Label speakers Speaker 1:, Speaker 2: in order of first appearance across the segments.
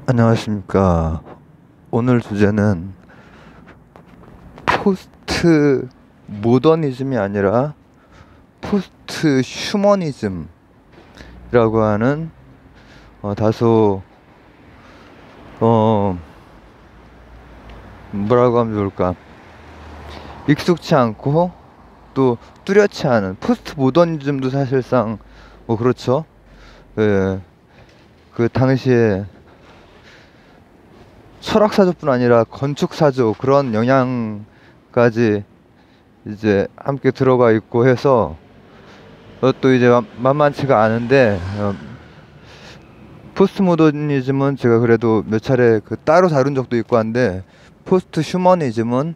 Speaker 1: 안녕하십니까. 오늘 주제는 포스트 모더니즘이 아니라 포스트 휴머니즘이라고 하는 다소 뭐라고 하면 좋을까, 익숙치 않고 또 뚜렷치 않은 포스트 모더니즘도 사실상 뭐 그렇죠. 그, 그 당시에 철학사조뿐 아니라 건축사조 그런 영향까지 이제 함께 들어가 있고 해서 또 이제 만만치가 않은데, 포스트 모더니즘은 제가 그래도 몇 차례 따로 다룬 적도 있고 한데, 포스트 휴머니즘은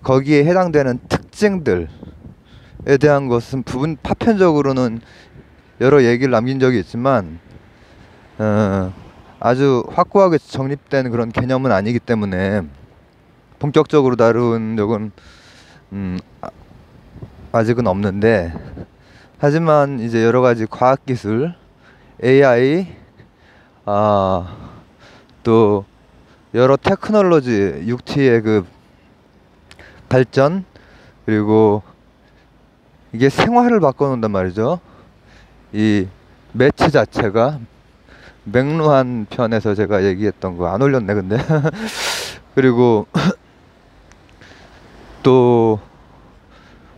Speaker 1: 거기에 해당되는 특징들에 대한 것은 부분 파편적으로는 여러 얘기를 남긴 적이 있지만 아주 확고하게 정립된 그런 개념은 아니기 때문에 본격적으로 다룬 적은 아직은 없는데, 하지만 이제 여러 가지 과학기술, AI, 또 여러 테크놀로지, 육체의 그 발전, 그리고 이게 생활을 바꿔놓는단 말이죠. 이 매체 자체가 맥루한 편에서 제가 얘기했던 거 안 올렸네 근데 그리고 또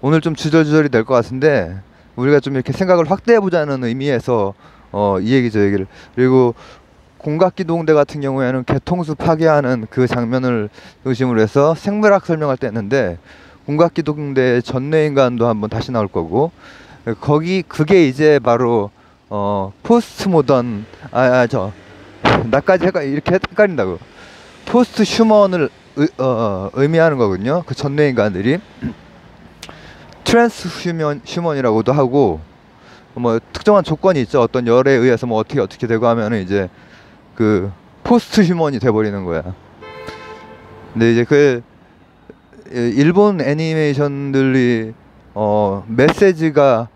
Speaker 1: 오늘 좀 주저주절이 될 것 같은데, 우리가 좀 이렇게 생각을 확대해 보자는 의미에서 이 얘기를, 그리고 공각기동대 같은 경우에는 개통수 파괴하는 그 장면을 중심으로 해서 생물학 설명할 때 했는데, 공각기동대의 전내인간도 한번 다시 나올 거고, 그게 이제 바로 포스트 모던, 나까지 이렇게 헷갈린다고, 포스트 휴먼을 의미하는 거거든요. 그 전내인간들이 트랜스 휴먼이라고도 하고, 뭐 특정한 조건이 있죠. 어떤 열에 의해서 뭐 어떻게 되고 하면은 이제 그 포스트 휴먼이 돼버리는 거야. 근데 이제 일본 애니메이션들이 메시지가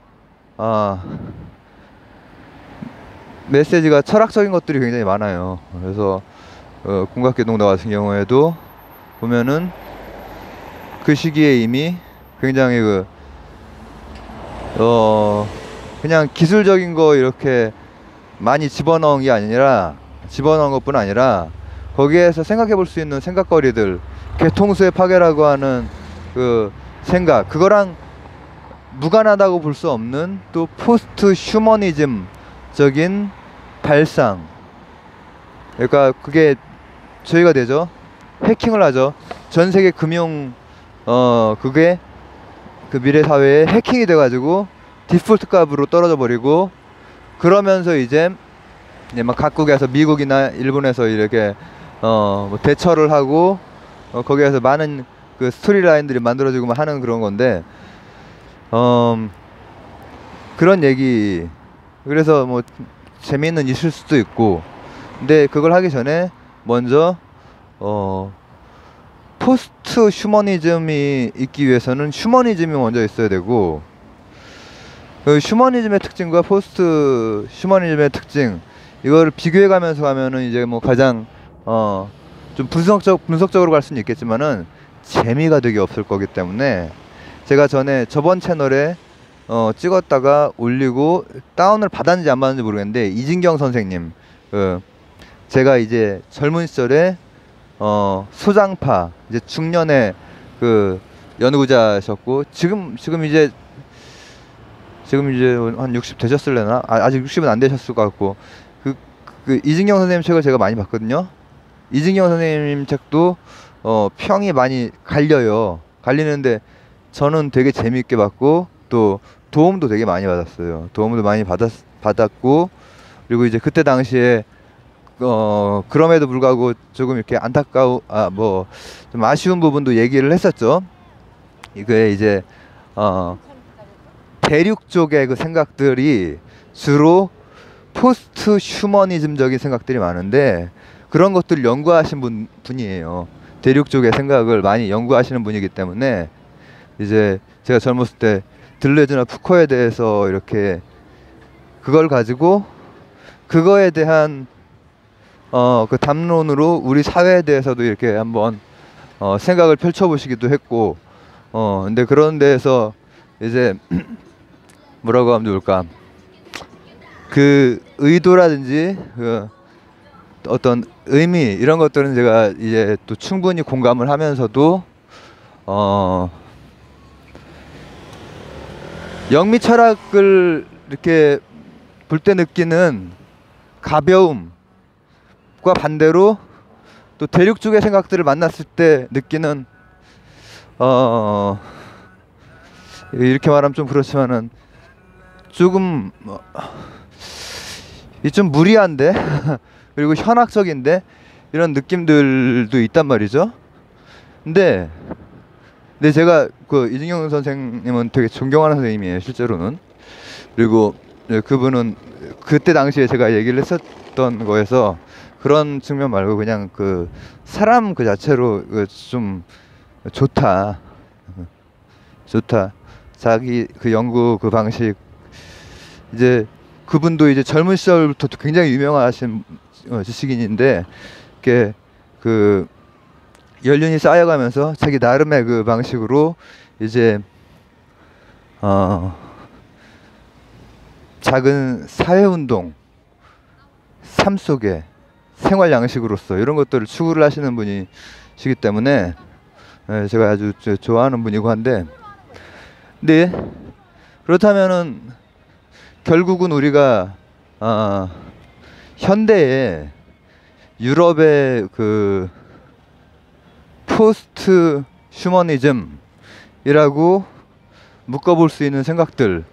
Speaker 1: 철학적인 것들이 굉장히 많아요. 그래서 공각계동대 같은 경우에도 보면은 그 시기에 이미 굉장히 그냥 기술적인 거 이렇게 많이 집어넣은 것뿐 아니라 거기에서 생각해 볼 수 있는 생각거리들, 개통수의 파괴라고 하는 그 생각, 그거랑 무관하다고 볼 수 없는 또 포스트 휴머니즘적인 발상. 그러니까 그게 저희가 되죠. 해킹을 하죠. 전 세계 그게 그 미래 사회에 해킹이 돼가지고 디폴트 값으로 떨어져 버리고, 그러면서 이제 막 각국에서 미국이나 일본에서 이렇게 뭐 대처를 하고 거기에서 많은 그 스토리 라인들이 만들어지고 하는 그런 건데, 그런 얘기. 그래서 뭐 재미는 있을 수도 있고, 근데 그걸 하기 전에 먼저 포스트 휴머니즘이 있기 위해서는 휴머니즘이 먼저 있어야 되고, 그 휴머니즘의 특징과 포스트 휴머니즘의 특징, 이거를 비교해 가면서 가면은 이제 뭐 가장 좀 분석적으로 갈 수는 있겠지만은 재미가 되게 없을 거기 때문에, 제가 저번 채널에 찍었다가 올리고 다운을 받았는지 안 받았는지 모르겠는데, 이진경 선생님, 제가 이제 젊은 시절에 소장파, 이제 중년의 그 연구자셨고, 지금 이제 한 60 되셨을래나? 아직 60은 안 되셨을 것 같고, 그 이진경 선생님 책을 제가 많이 봤거든요. 이진경 선생님 책도 평이 많이 갈리는데 저는 되게 재미있게 봤고, 또 도움도 되게 많이 받았어요. 도움도 많이 받았고, 그리고 이제 그때 당시에 그럼에도 불구하고 조금 이렇게 뭐 좀 아쉬운 부분도 얘기를 했었죠. 이게 이제 대륙 쪽의 그 생각들이 주로 포스트 휴머니즘적인 생각들이 많은데, 그런 것들을 연구하신 분이에요. 대륙 쪽의 생각을 많이 연구하시는 분이기 때문에, 이제 제가 젊었을 때 들레즈나 푸코에 대해서 이렇게 그걸 가지고 그거에 대한 그 담론으로 우리 사회에 대해서도 이렇게 한번 생각을 펼쳐보시기도 했고, 근데 그런 데에서 이제 뭐라고 하면 좋을까? 그 의도라든지 그 어떤 의미 이런 것들은 제가 이제 또 충분히 공감을 하면서도 영미 철학을 이렇게 볼 때 느끼는 가벼움과 반대로 또 대륙 쪽의 생각들을 만났을 때 느끼는 이렇게 말하면 좀 그렇지만은 조금 이 좀 무리한데 그리고 현학적인데 이런 느낌들도 있단 말이죠. 근데 제가 그 이진경 선생님은 되게 존경하는 선생님이에요, 실제로는. 그리고 그분은 그때 당시에 제가 얘기를 했었던 거에서 그런 측면 말고 그냥 그 사람 그 자체로 좀 좋다. 자기 그 연구 그 방식, 이제 그분도 이제 젊은 시절부터 굉장히 유명하신 지식인인데, 이렇게 그 연륜이 쌓여가면서 자기 나름의 그 방식으로 이제 작은 사회운동, 삶 속에 생활 양식으로서 이런 것들을 추구를 하시는 분이시기 때문에 제가 아주 좋아하는 분이고 한데, 근데 그렇다면은 결국은 우리가 현대에 유럽의 그 포스트 휴머니즘이라고 묶어볼 수 있는 생각들,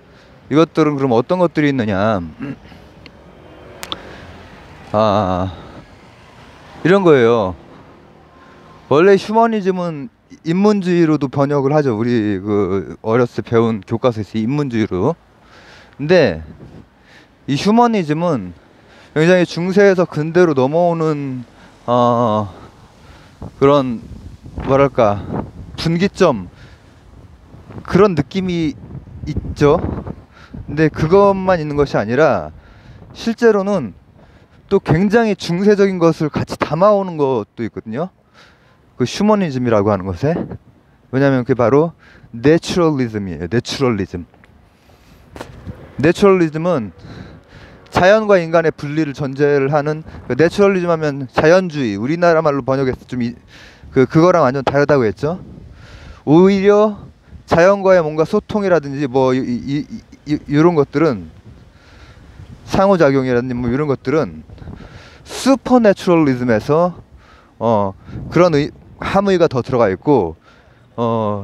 Speaker 1: 이것들은 그럼 어떤 것들이 있느냐? 이런 거예요. 원래 휴머니즘은 인문주의로도 번역을 하죠. 우리 그 어렸을 때 배운 교과서에서 인문주의로. 근데 이 휴머니즘은 굉장히 중세에서 근대로 넘어오는 그런 뭐랄까 분기점, 그런 느낌이 있죠. 근데 그것만 있는 것이 아니라 실제로는 또 굉장히 중세적인 것을 같이 담아오는 것도 있거든요. 그 휴머니즘이라고 하는 것에. 왜냐하면 그게 바로 내추럴리즘이에요. 내추럴리즘은 자연과 인간의 분리를 전제를 하는, 내추럴리즘 하면 자연주의, 우리나라 말로 번역해서 좀 그거랑 완전 다르다고 했죠. 오히려 자연과의 뭔가 소통이라든지 뭐 이런 것들은, 상호작용이라든지 뭐 이런 것들은 슈퍼내추럴리즘에서 그런 함의가 더 들어가 있고,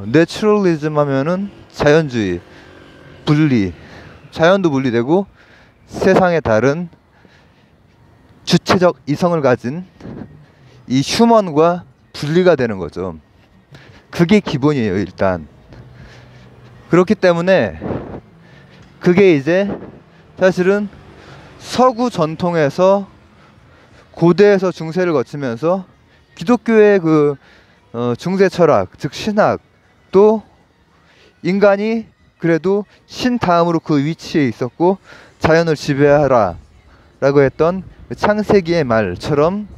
Speaker 1: 내추럴리즘 하면은 자연주의, 분리, 자연도 분리되고 세상에 다른 주체적 이성을 가진 이 휴먼과 분리가 되는 거죠. 그게 기본이에요, 일단. 그렇기 때문에 그게 이제 사실은 서구 전통에서 고대에서 중세를 거치면서 기독교의 그 중세 철학, 즉 신학도 인간이 그래도 신 다음으로 그 위치에 있었고 자연을 지배하라 라고 했던 창세기의 말처럼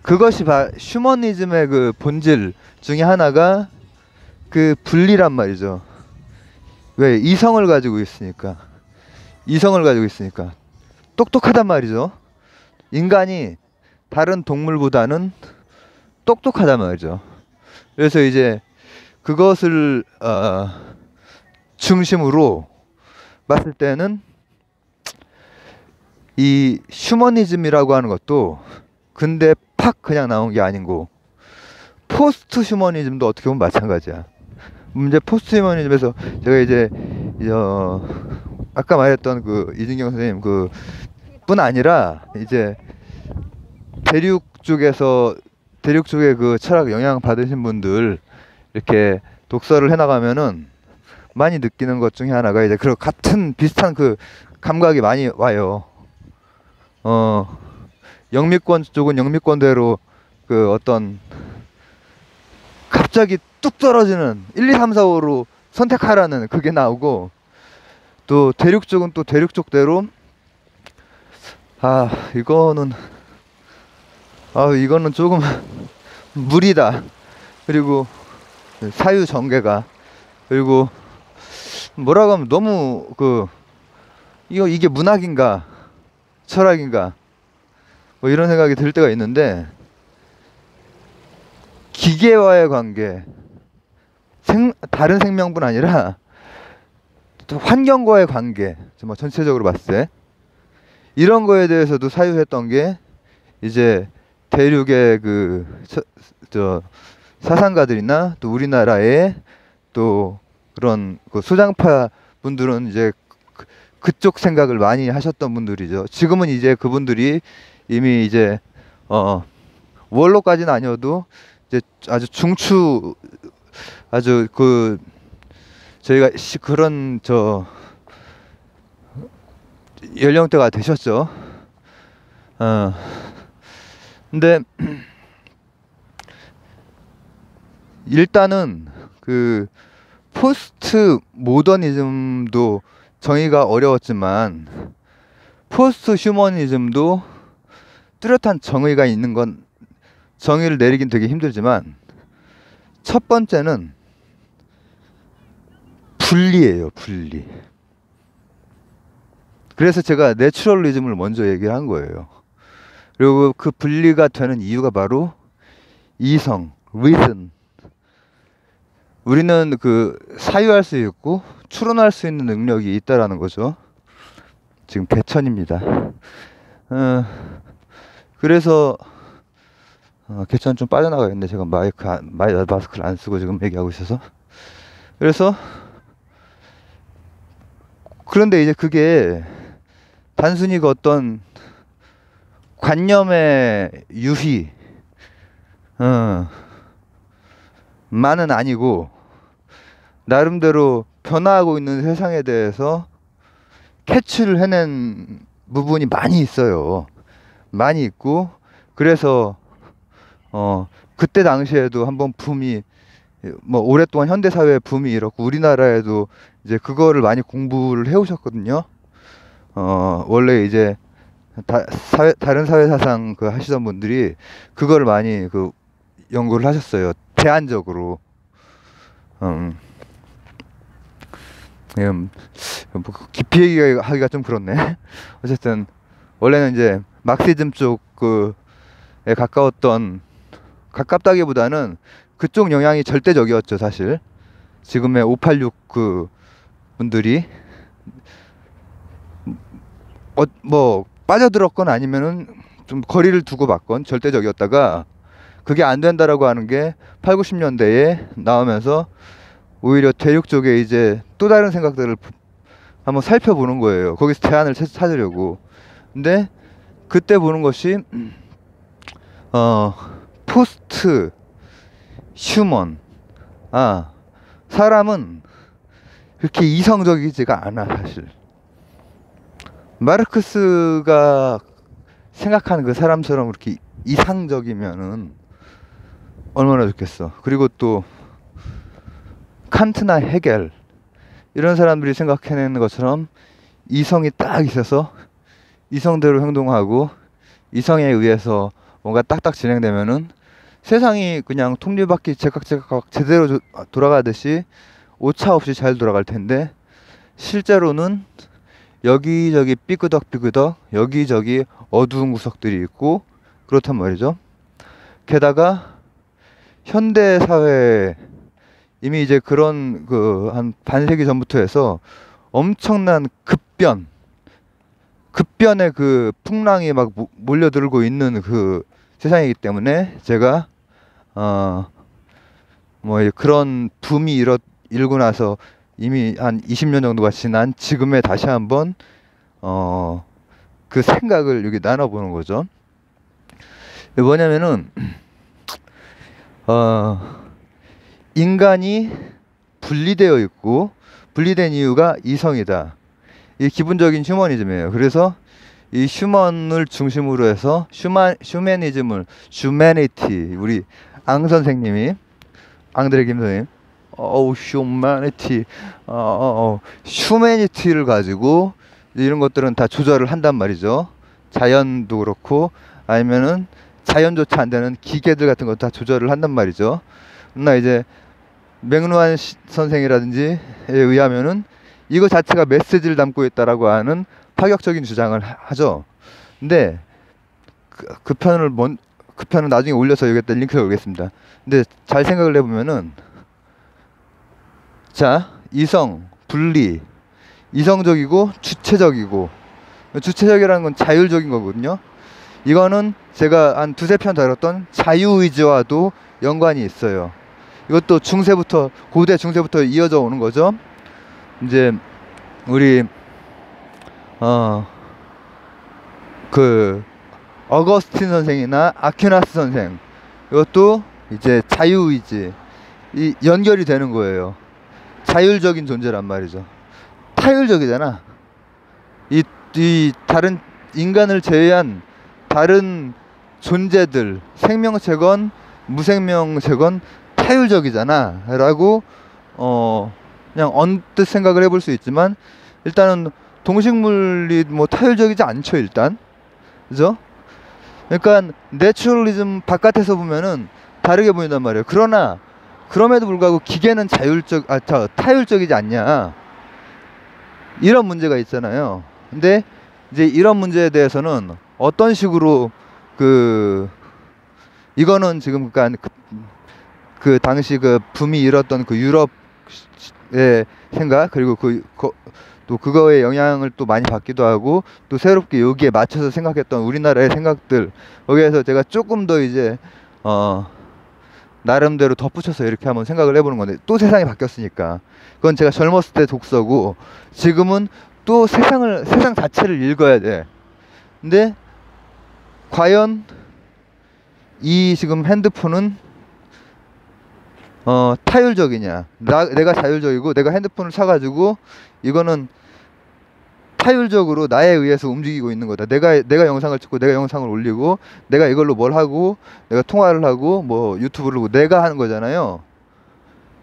Speaker 1: 그것이 휴머니즘의 그 본질 중에 하나가 그 분리란 말이죠. 왜? 이성을 가지고 있으니까. 똑똑하단 말이죠. 인간이 다른 동물보다는 똑똑하단 말이죠. 그래서 이제 그것을 중심으로 봤을 때는 이 휴머니즘이라고 하는 것도 근데 팍 그냥 나온 게 아니고, 포스트 휴머니즘도 어떻게 보면 마찬가지야. 문제 포스트 휴머니즘에서 제가 이제 아까 말했던 그 이진경 선생님 그 뿐 아니라 이제 대륙 쪽에 그 철학 영향 받으신 분들 이렇게 독서를 해나가면은 많이 느끼는 것 중에 하나가 이제 그런 같은 비슷한 그 감각이 많이 와요. 영미권 쪽은 영미권대로 그 어떤 갑자기 뚝 떨어지는 1, 2, 3, 4, 5로 선택하라는 그게 나오고, 또 대륙 쪽은 또 대륙 쪽대로 이거는 이거는 조금 무리다. 그리고 사유 전개가, 그리고 뭐라고 하면 너무 이게 문학인가 철학인가 뭐 이런 생각이 들 때가 있는데, 기계와의 관계, 다른 생명뿐 아니라 또 환경과의 관계, 정말 전체적으로 봤을 때 이런 거에 대해서도 사유했던 게 이제 대륙의 사상가들이나 또 우리나라의 또 그런 소장파 분들은 이제 그쪽 생각을 많이 하셨던 분들이죠. 지금은 이제 그분들이 이미 이제 원로까지는 아니어도 이제 아주 중추, 아주 저희가 그런 연령대가 되셨죠. 근데 일단은 포스트 모더니즘도 정의가 어려웠지만 포스트 휴머니즘도 뚜렷한 정의가 있는 건, 정의를 내리긴 되게 힘들지만 첫 번째는 분리예요, 분리. 그래서 제가 내추럴리즘을 먼저 얘기를 한 거예요. 그리고 그 분리가 되는 이유가 바로 이성, reason. 우리는 사유할 수 있고 추론할 수 있는 능력이 있다라는 거죠. 지금 개천입니다. 그래서 개천 좀 빠져나가겠네. 제가 마스크를 안 쓰고 지금 얘기하고 있어서. 그런데 이제 그게 단순히 어떤 관념의 유희 만은 아니고, 나름대로 변화하고 있는 세상에 대해서 캐치를 해낸 부분이 많이 있어요. 많이 있고, 그래서 그때 당시에도 한번 붐이, 뭐 오랫동안 현대사회의 붐이 이렇고 우리나라에도 이제 그거를 많이 공부를 해오셨거든요. 원래 이제 다른 사회사상 하시던 분들이 그거를 많이 연구를 하셨어요. 대안적으로. 깊이 얘기하기가 좀 그렇네. 어쨌든 원래는 이제 막시즘 쪽에 가깝다기보다는 그쪽 영향이 절대적이었죠, 사실. 지금의 586 분들이 뭐 빠져들었건 아니면은 좀 거리를 두고 봤건 절대적이었다가, 그게 안 된다라고 하는 게 8, 90년대에 나오면서 오히려 대륙 쪽에 이제 또 다른 생각들을 한번 살펴보는 거예요. 거기서 대안을 찾으려고. 근데 그때 보는 것이 포스트 휴먼, 사람은 그렇게 이성적이지가 않아, 사실. 마르크스가 생각하는 그 사람처럼 그렇게 이상적이면은 얼마나 좋겠어. 그리고 또 칸트나 헤겔 이런 사람들이 생각해내는 것처럼 이성이 딱 있어서 이성대로 행동하고 이성에 의해서 뭔가 딱딱 진행되면은 세상이 그냥 톱니바퀴 제각제각 제대로 돌아가듯이 오차 없이 잘 돌아갈 텐데, 실제로는 여기저기 삐그덕삐그덕 여기저기 어두운 구석들이 있고 그렇단 말이죠. 게다가 현대사회에 이미 이제 그런 한 반세기 전부터 해서 엄청난 급변의 풍랑이 막 몰려들고 있는 세상이기 때문에, 제가 뭐 그런 붐이 일고 나서 이미 한 20년 정도가 지난 지금에 다시 한번 그 생각을 여기 나눠보는 거죠. 뭐냐면은 인간이 분리되어 있고 분리된 이유가 이성이다. 이 기본적인 휴머니즘이에요. 그래서 이 휴먼을 중심으로 해서 휴머니즘을, 휴머니티, 우리 앙 선생님이, 앙드레 김 선생님, 휴머니티, 휴머니티를 가지고 이런 것들은 다 조절을 한단 말이죠. 자연도 그렇고 아니면은 자연조차 안 되는 기계들 같은 것도 다 조절을 한단 말이죠. 그러나 이제 맥루한 선생이라든지에 의하면은 이거 자체가 메시지를 담고 있다라고 하는 파격적인 주장을 하죠. 근데 그 편은 나중에 올려서 여기다 링크를 올리겠습니다. 근데 잘 생각을 해보면은, 자, 이성, 분리, 이성적이고 주체적이고, 주체적이라는 건 자율적인 거거든요. 이거는 제가 한 두세 편 다뤘던 자유의지와도 연관이 있어요. 이것도 고대 중세부터 이어져 오는 거죠. 이제 우리 어거스틴 선생이나 아퀴나스 선생, 이것도 이제 자유의지 이 연결이 되는 거예요. 자율적인 존재란 말이죠. 타율적이잖아. 이 다른 인간을 제외한 다른 존재들, 생명체건 무생명체건 타율적이잖아 라고 그냥 언뜻 생각을 해볼 수 있지만, 일단은 동식물이 뭐 타율적이지 않죠, 일단. 그죠? 그러니까 내추럴리즘 바깥에서 보면은 다르게 보인단 말이에요. 그러나 그럼에도 불구하고 기계는 타율적이지 않냐, 이런 문제가 있잖아요. 근데 이제 이런 문제에 대해서는 어떤 식으로 이거는 지금 그 당시 그 붐이 일었던 그 유럽의 생각, 그리고 또 그거의 영향을 또 많이 받기도 하고, 또 새롭게 여기에 맞춰서 생각했던 우리나라의 생각들, 여기에서 제가 조금 더 이제 나름대로 덧붙여서 이렇게 한번 생각을 해보는 건데, 또 세상이 바뀌었으니까. 그건 제가 젊었을 때 독서고, 지금은 또 세상 자체를 읽어야 돼. 근데 과연 이 지금 핸드폰은 타율적이냐, 내가 자율적이고 내가 핸드폰을 사가지고 이거는 타율적으로 나에 의해서 움직이고 있는 거다. 내가 영상을 찍고 내가 영상을 올리고 내가 이걸로 뭘 하고 내가 통화를 하고 뭐 유튜브를 보고 내가 하는 거잖아요.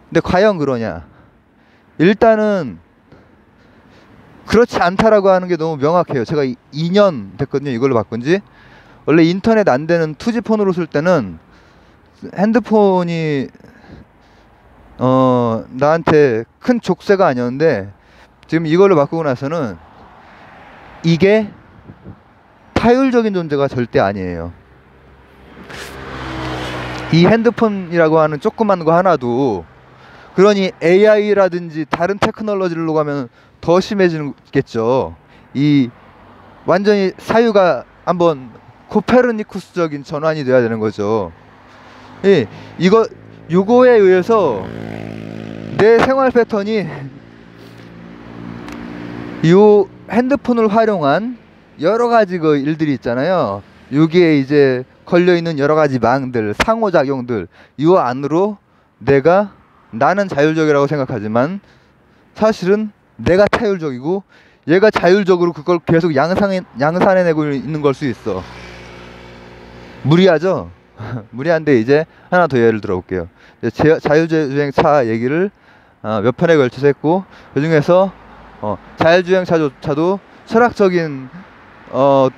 Speaker 1: 근데 과연 그러냐? 일단은 그렇지 않다라고 하는 게 너무 명확해요. 제가 2년 됐거든요, 이걸로 바꾼 지. 원래 인터넷 안 되는 2G폰으로 쓸 때는 핸드폰이 나한테 큰 족쇄가 아니었는데, 지금 이걸로 바꾸고 나서는 이게 타율적인 존재가 절대 아니에요. 이 핸드폰이라고 하는 조그만 거 하나도, 그러니 AI라든지 다른 테크놀로지로 가면 더 심해지겠죠. 완전히 사유가 한번 코페르니쿠스적인 전환이 돼야 되는 거죠. 예, 요거에 의해서 내 생활 패턴이 요 핸드폰을 활용한 여러 가지 그 일들이 있잖아요. 여기에 이제 걸려있는 여러 가지 망들, 상호작용들, 요 안으로 나는 자율적이라고 생각하지만 사실은 내가 타율적이고 얘가 자율적으로 그걸 계속 양산해내고 있는 걸 수 있어. 무리하죠? 무리한데, 이제 하나 더 예를 들어볼게요. 자율주행차 얘기를 몇 편에 걸쳐서 했고, 그 중에서 자율주행차도 철학적인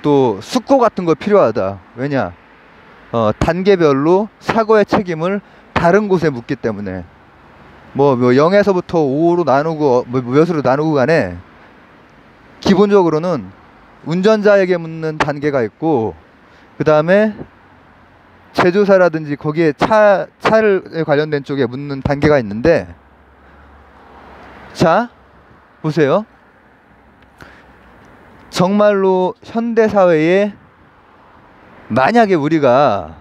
Speaker 1: 또 숙고 같은 거 필요하다. 왜냐? 단계별로 사고의 책임을 다른 곳에 묻기 때문에, 뭐 0에서부터 5로 나누고 몇으로 나누고 간에 기본적으로는 운전자에게 묻는 단계가 있고, 그 다음에 제조사라든지 거기에 차를 관련된 쪽에 묻는 단계가 있는데, 자 보세요. 정말로 현대사회에 만약에 우리가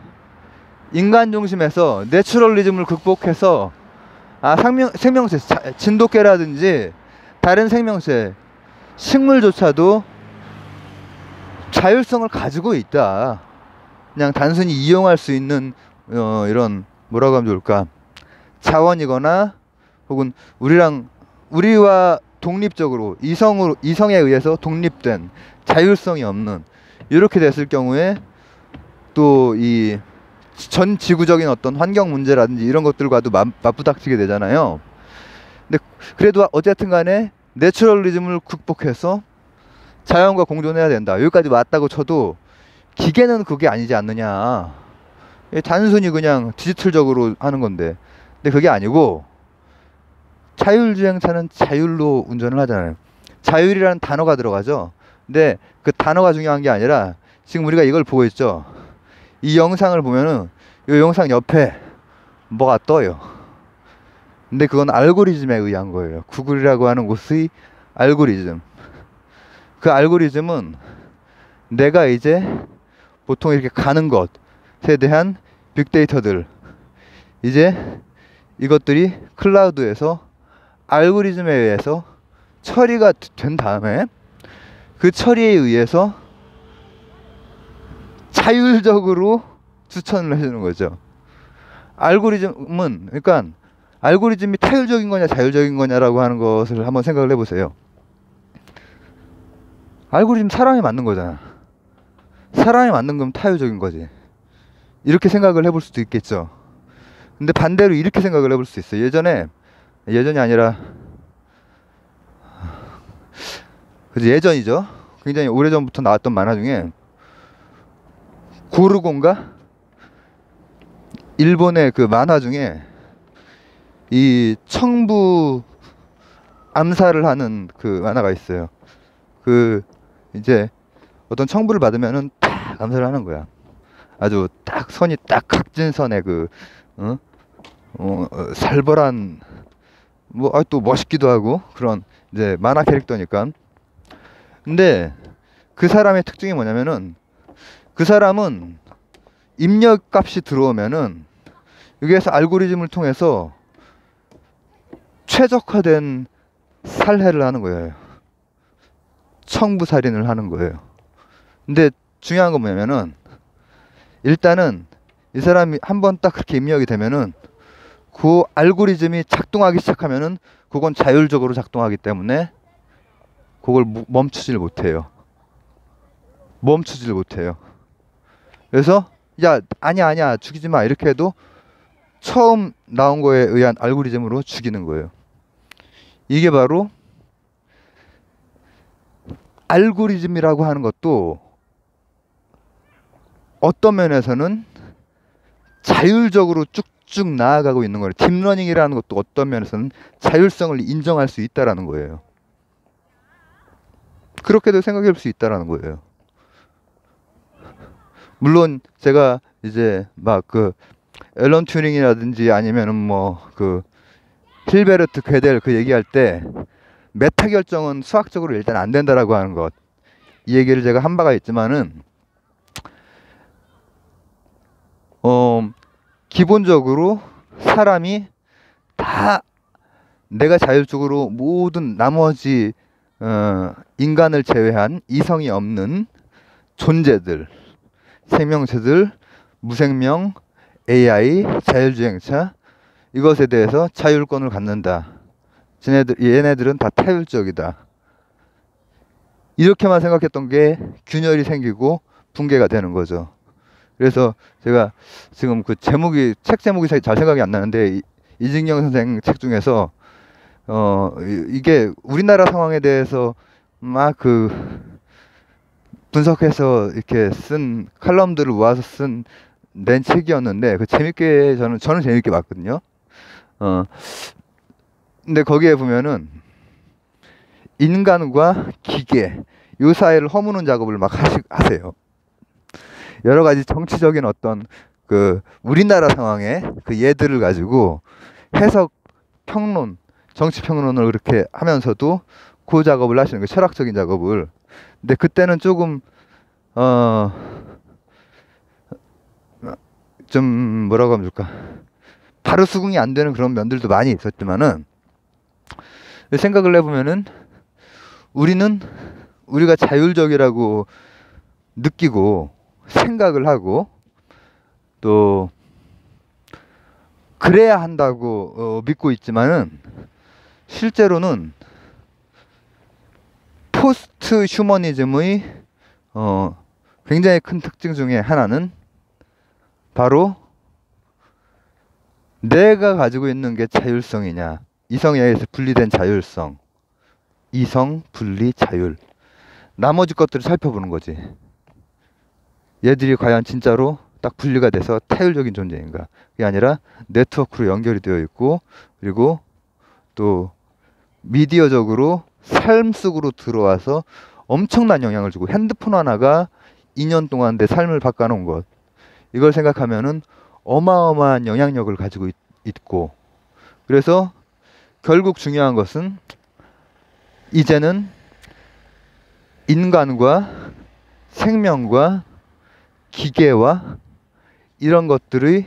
Speaker 1: 인간 중심에서 내추럴리즘을 극복해서 생명체, 진돗개라든지 다른 생명체, 식물조차도 자율성을 가지고 있다. 그냥 단순히 이용할 수 있는 이런, 뭐라고 하면 좋을까, 자원이거나 혹은 우리와 독립적으로 이성에 의해서 독립된 자율성이 없는, 이렇게 됐을 경우에 또 이 전 지구적인 어떤 환경 문제라든지 이런 것들과도 맞부닥치게 되잖아요. 근데 그래도 어쨌든 간에 내추럴리즘을 극복해서 자연과 공존해야 된다. 여기까지 왔다고 쳐도 기계는 그게 아니지 않느냐. 단순히 그냥 디지털적으로 하는 건데. 근데 그게 아니고 자율주행차는 자율로 운전을 하잖아요. 자율이라는 단어가 들어가죠. 근데 그 단어가 중요한 게 아니라 지금 우리가 이걸 보고 있죠. 이 영상을 보면은 이 영상 옆에 뭐가 떠요. 근데 그건 알고리즘에 의한 거예요. 구글이라고 하는 곳의 알고리즘. 그 알고리즘은 내가 이제 보통 이렇게 가는 것에 대한 빅데이터들, 이제 이것들이 클라우드에서 알고리즘에 의해서 처리가 된 다음에 그 처리에 의해서 자율적으로 추천을 해주는 거죠. 알고리즘은, 그러니까 알고리즘이 타율적인 거냐 자율적인 거냐라고 하는 것을 한번 생각을 해보세요. 알고리즘 사람이 만든 거잖아. 사람이 만든 건 타율적인 거지. 이렇게 생각을 해볼 수도 있겠죠. 근데 반대로 이렇게 생각을 해볼 수 있어요. 예전이 아니라 그지, 예전이죠. 굉장히 오래전부터 나왔던 만화 중에 고르곤가? 일본의 그 만화 중에 이 청부 암살을 하는 그 만화가 있어요. 그 이제 어떤 청부를 받으면은 딱 암살을 하는 거야. 아주 딱 선이 딱 각진선에 그 어? 살벌한 뭐 또 멋있기도 하고 그런 이제 만화 캐릭터니까. 근데 그 사람의 특징이 뭐냐면은 그 사람은 입력 값이 들어오면은 여기에서 알고리즘을 통해서 최적화된 살해를 하는 거예요. 청부 살인을 하는 거예요. 근데 중요한 건 뭐냐면은 일단은 이 사람이 한번 딱 그렇게 입력이 되면은 그 알고리즘이 작동하기 시작하면은 그건 자율적으로 작동하기 때문에 그걸 멈추질 못해요. 그래서 야 아니야 죽이지 마 이렇게 해도 처음 나온 거에 의한 알고리즘으로 죽이는 거예요. 이게 바로 알고리즘이라고 하는 것도 어떤 면에서는 자율적으로 쭉쭉 나아가고 있는 거예요. 딥러닝이라는 것도 어떤 면에서는 자율성을 인정할 수 있다라는 거예요. 그렇게도 생각해 볼 수 있다라는 거예요. 물론 제가 이제 막 그 앨런 튜링이라든지 아니면은 뭐 그 힐베르트 괴델 그 얘기할 때 메타 결정은 수학적으로 일단 안 된다라고 하는 것, 이 얘기를 제가 한 바가 있지만은 기본적으로 사람이 다 내가 자율적으로 모든 나머지 인간을 제외한 이성이 없는 존재들, 생명체들, 무생명, AI, 자율주행차, 이것에 대해서 자율권을 갖는다. 얘네들은 다 타율적이다. 이렇게만 생각했던 게 균열이 생기고 붕괴가 되는 거죠. 그래서 제가 지금 그 책 제목이 잘 생각이 안 나는데 이진경 선생 책 중에서 이게 우리나라 상황에 대해서 막 그 분석해서 이렇게 쓴 칼럼들을 모아서 낸 책이었는데 그 재밌게 저는 재밌게 봤거든요. 근데 거기에 보면은 인간과 기계 요 사이를 허무는 작업을 막 하세요. 여러 가지 정치적인 어떤 그 우리나라 상황의 그 예들을 가지고 해석 평론, 정치 평론을 그렇게 하면서도 그 작업을 하시는 거예요. 철학적인 작업을. 근데 그때는 조금 좀 뭐라고 하면 좋을까, 바로 수긍이 안 되는 그런 면들도 많이 있었지만은 생각을 해보면은 우리가 자율적이라고 느끼고 생각을 하고 또 그래야 한다고 믿고 있지만은 실제로는 포스트 휴머니즘의 굉장히 큰 특징 중에 하나는 바로 내가 가지고 있는 게 자율성이냐, 이성에 의해서 분리된 자율성, 이성 분리 자율, 나머지 것들을 살펴보는 거지. 얘들이 과연 진짜로 딱 분리가 돼서 타율적인 존재인가. 그게 아니라 네트워크로 연결이 되어 있고, 그리고 또 미디어적으로 삶 속으로 들어와서 엄청난 영향을 주고, 핸드폰 하나가 2년 동안 내 삶을 바꿔놓은 것, 이걸 생각하면은 어마어마한 영향력을 가지고 있고, 그래서 결국 중요한 것은 이제는 인간과 생명과 기계와 이런 것들이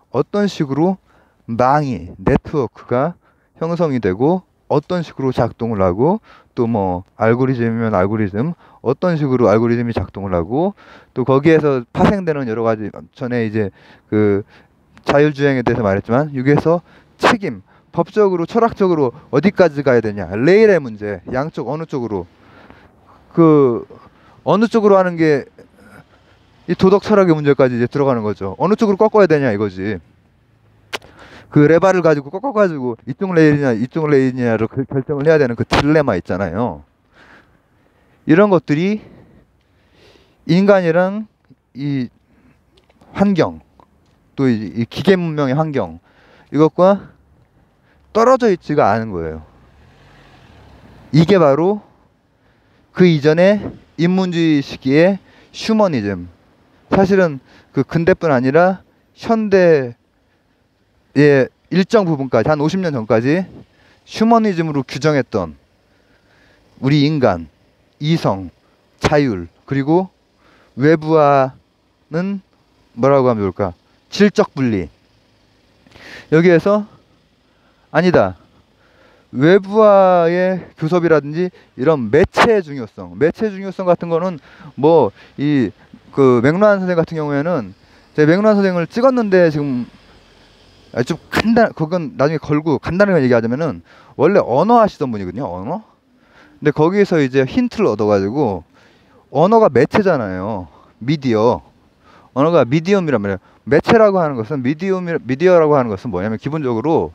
Speaker 1: 어떤 식으로 네트워크가 형성이 되고, 어떤 식으로 작동을 하고, 또 뭐 알고리즘이면 알고리즘, 어떤 식으로 알고리즘이 작동을 하고, 또 거기에서 파생되는 여러 가지, 전에 이제 그 자율주행에 대해서 말했지만, 여기에서 책임, 법적으로 철학적으로 어디까지 가야 되냐, 레일의 문제, 양쪽 어느 쪽으로, 그 어느 쪽으로 하는 게 이 도덕 철학의 문제까지 이제 들어가는 거죠. 어느 쪽으로 꺾어야 되냐 이거지. 그 레바를 가지고 꺾어가지고 이쪽 레일이냐 이쪽 레일이냐로 결정을 해야 되는 그 딜레마 있잖아요. 이런 것들이 인간이랑 이 환경, 또 이 기계 문명의 환경, 이것과 떨어져 있지가 않은 거예요. 이게 바로 그 이전에 인문주의 시기의 휴머니즘, 사실은 그 근대뿐 아니라 현대의 일정 부분까지, 한 50년 전까지 휴머니즘으로 규정했던 우리 인간, 이성, 자율, 그리고 외부와는 뭐라고 하면 좋을까? 질적 분리. 여기에서 아니다, 외부와의 교섭이라든지 이런 매체의 중요성 같은 거는 뭐 이 그 맥루한 선생 같은 경우에는, 제가 맥루한 선생을 찍었는데 지금 좀 그건 나중에 걸고 간단하게 얘기하자면은, 원래 언어 하시던 분이거든요, 언어. 근데 거기에서 이제 힌트를 얻어가지고, 언어가 매체잖아요, 미디어. 언어가 미디엄이란 말이에요. 매체라고 하는 것은, 미디어라고 하는 것은 뭐냐면, 기본적으로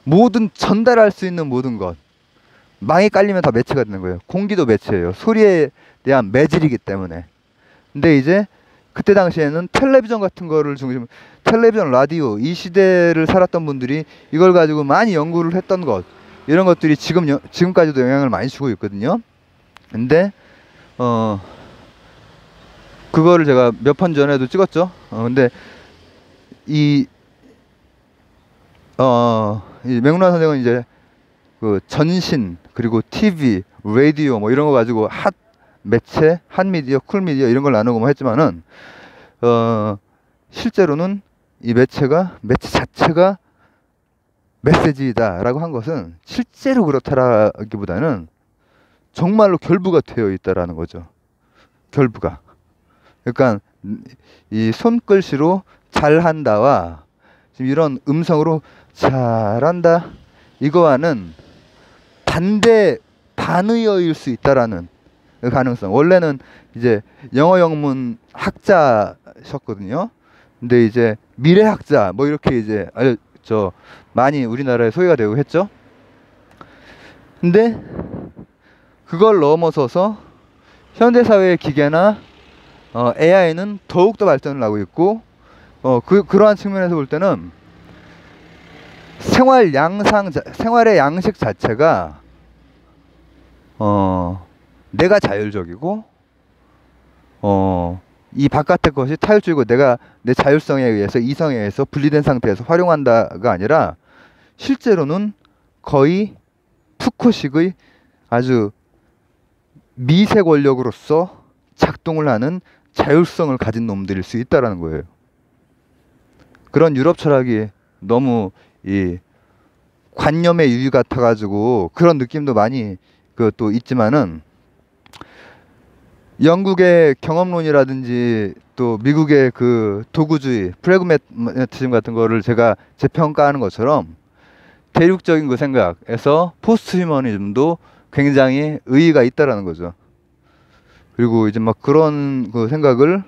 Speaker 1: 모든 전달할 수 있는 모든 것, 망이 깔리면 다 매체가 되는 거예요. 공기도 매체예요. 소리에 대한 매질이기 때문에. 근데 이제 그때 당시에는 텔레비전 같은 거를 텔레비전, 라디오, 이 시대를 살았던 분들이 이걸 가지고 많이 연구를 했던 것, 이런 것들이 지금까지도 영향을 많이 주고 있거든요. 근데 그거를 제가 몇 편 전에도 찍었죠. 근데 이 맥루한 선생은 이제 그 전신, 그리고 TV, 라디오 뭐 이런 거 가지고 핫 매체, 핫 미디어, 쿨 미디어 이런 걸 나누고 뭐 했지만은, 실제로는 이 매체 자체가 메시지다라고 한 것은 실제로 그렇다라기보다는 정말로 결부가 되어 있다라는 거죠. 결부가. 그러니까 이 손글씨로 잘한다와 지금 이런 음성으로 잘한다, 이거와는 반의어일 수 있다라는 가능성. 원래는 이제 영어 영문 학자셨거든요. 근데 이제 미래학자 뭐 이렇게 이제 많이 우리나라에 소개가 되고 했죠. 근데 그걸 넘어서서 현대사회의 기계나 AI는 더욱더 발전을 하고 있고, 그러한 측면에서 볼 때는 생활의 양식 자체가 내가 자율적이고, 이 바깥의 것이 타율적이고, 내가 내 자율성에 의해서, 이성에 의해서 분리된 상태에서 활용한다가 아니라, 실제로는 거의 푸코식의 아주 미세 권력으로서 작동을 하는 자율성을 가진 놈들일 수 있다라는 거예요. 그런 유럽 철학이 너무 이 관념의 유의 같아가지고 그런 느낌도 많이 또 있지만은, 영국의 경험론이라든지 또 미국의 그 도구주의, 프래그매티즘 같은 거를 제가 재평가하는 것처럼, 대륙적인 그 생각에서 포스트 휴머니즘도 굉장히 의의가 있다라는 거죠. 그리고 이제 막 그런 그 생각을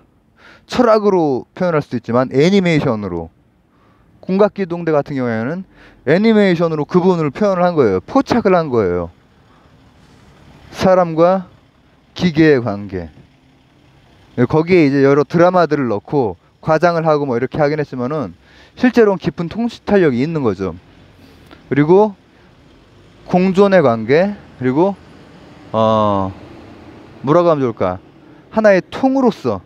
Speaker 1: 철학으로 표현할 수도 있지만, 애니메이션으로, 궁각기동대 같은 경우에는 애니메이션으로 그 부분을 표현을 한 거예요. 포착을 한 거예요. 사람과 기계의 관계. 거기에 이제 여러 드라마들을 넣고 과장을 하고 뭐 이렇게 하긴 했지만은 실제로는 깊은 통치 탄력이 있는 거죠. 그리고 공존의 관계, 그리고 뭐라고 하면 좋을까? 하나의 통으로서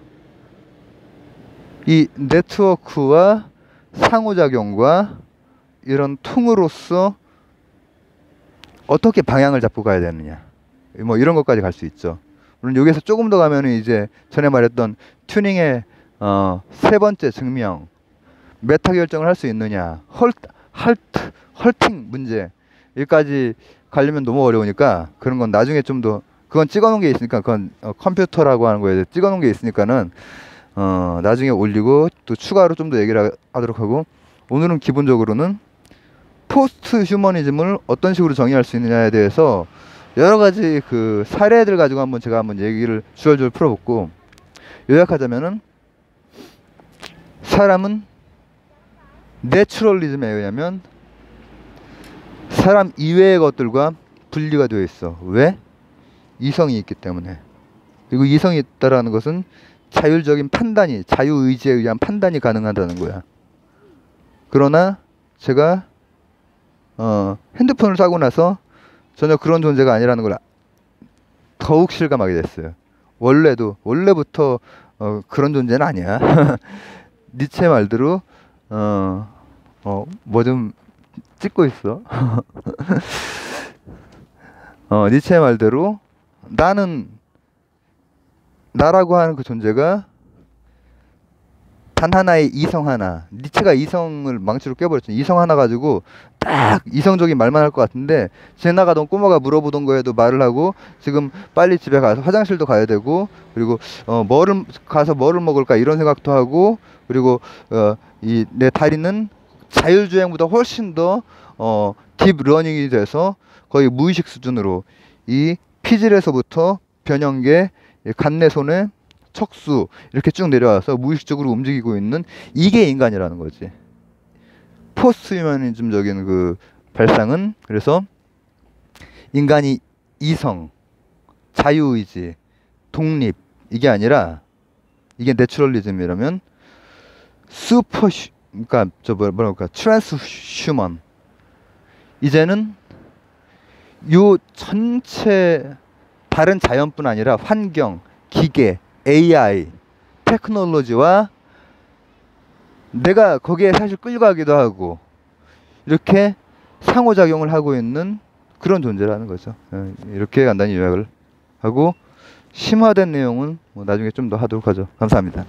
Speaker 1: 이 네트워크와 상호작용과 이런 통으로서 어떻게 방향을 잡고 가야 되느냐, 뭐 이런 것까지 갈 수 있죠. 물론 여기서 조금 더 가면은 이제 전에 말했던 튜닝의 세 번째 증명, 메타 결정을 할 수 있느냐, 헐팅 문제, 여기까지 가려면 너무 어려우니까 그런 건 나중에 좀 더, 그건 찍어놓은 게 있으니까, 그건 컴퓨터라고 하는 거에 찍어놓은 게 있으니까는 나중에 올리고 또 추가로 좀 더 얘기를 하도록 하고, 오늘은 기본적으로는 포스트 휴머니즘을 어떤 식으로 정의할 수 있느냐에 대해서 여러 가지 그 사례들 가지고 제가 한번 얘기를 줄줄줄 풀어봤고, 요약하자면은 사람은 내추럴리즘에 의하면 사람 이외의 것들과 분리가 되어 있어. 왜? 이성이 있기 때문에. 그리고 이성이 있다라는 것은 자율적인 판단이, 자유의지에 의한 판단이 가능하다는 거야. 그러나 제가 핸드폰을 사고 나서 전혀 그런 존재가 아니라는 걸 더욱 실감하게 됐어요. 원래부터 그런 존재는 아니야. 니체 말대로 뭐 좀 찍고 있어. 니체 말대로 나라고 하는 그 존재가 단 하나의 이성 하나, 니체가 이성을 망치로 깨버렸죠. 이성 하나 가지고 딱 이성적인 말만 할 것 같은데, 지나가던 꼬마가 물어보던 거에도 말을 하고, 지금 빨리 집에 가서 화장실도 가야 되고, 그리고 뭐를 먹을까 이런 생각도 하고, 그리고 이 내 다리는 자율주행보다 훨씬 더 딥러닝이 돼서 거의 무의식 수준으로 이 피질에서부터 변형계, 간내손에 척수 이렇게 쭉 내려와서 무의식적으로 움직이고 있는, 이게 인간이라는 거지. 포스트 휴머니즘적인 그 발상은, 그래서 인간이 이성, 자유의지, 독립, 이게 아니라, 이게 내추럴리즘이라면 그러니까 트랜스 휴먼, 이제는 요 전체 다른 자연뿐 아니라 환경, 기계, AI, 테크놀로지와 내가 거기에 사실 끌려가기도 하고, 이렇게 상호작용을 하고 있는 그런 존재라는 거죠. 이렇게 간단히 요약을 하고, 심화된 내용은 뭐 나중에 좀 더 하도록 하죠. 감사합니다.